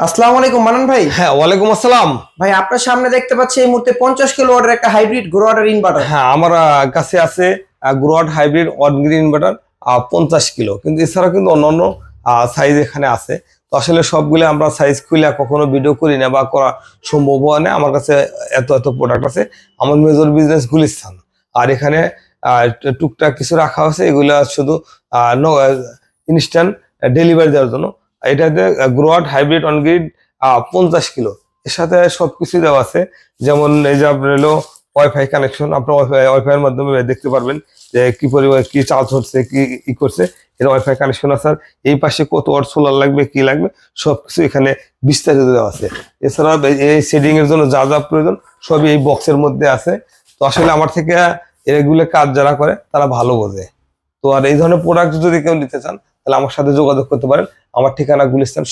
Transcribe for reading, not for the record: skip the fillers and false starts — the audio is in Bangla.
আসসালামু আলাইকুম মানান ভাই। হ্যাঁ, ওয়ালাইকুম আসসালাম। ভাই আপনার সামনে দেখতে পাচ্ছি এই মুহূর্তে 50 কিলো ওয়াটের একটা হাইব্রিড গ্রো ওয়াটার ইনভার্টার। হ্যাঁ, আমার কাছে আছে Growatt hybrid on grid inverter 50 kilo, কিন্তু এছাড়াও কিন্তু অন্যান্য সাইজ এখানে আছে। তো আসলে সবগুলো আমরা সাইজ খুলে কখনো ভিডিও করি না বা করা সম্ভব হয় না। আমার কাছে এত এত প্রোডাক্ট আছে। আমার মেজর বিজনেস গুলিস্তান, আর এখানে টুকটাক কিছু রাখা হয়েছে, এগুলা শুধু ইনস্ট্যান্ট ডেলিভারি দেওয়ার জন্য। এটাতে গ্রোয়াট হাইব্রিড অন গ্রিড 50 কিলো, এর সাথে সবকিছু দেওয়া আছে। যেমন এই যে আপনার হলো ওয়াইফাই কানেকশন, আপনার ওয়াইফাই এর মাধ্যমে দেখতে পারবেন যে কি পরিমাণ কি চার্জ হচ্ছে, কি ই করছে। এর ওয়াইফাই কানেকশন আছে। আর এই পাশে কত ওয়াট সোলার লাগবে, কি লাগবে, সবকিছু এখানে বিস্তারিত দেওয়া আছে। এছাড়া এই সেটিং এর জন্য যা যা প্রয়োজন সবই এই বক্সের মধ্যে আছে। তো আসলে আমার থেকে এগুলো কাজ যারা করে তারা ভালো বোঝে। তো আর এই ধরনের প্রোডাক্ট যদি কেউ নিতে চান তাহলে আমার সাথে যোগাযোগ করতে পারেন। আমার ঠিকানা গুলিস্তান।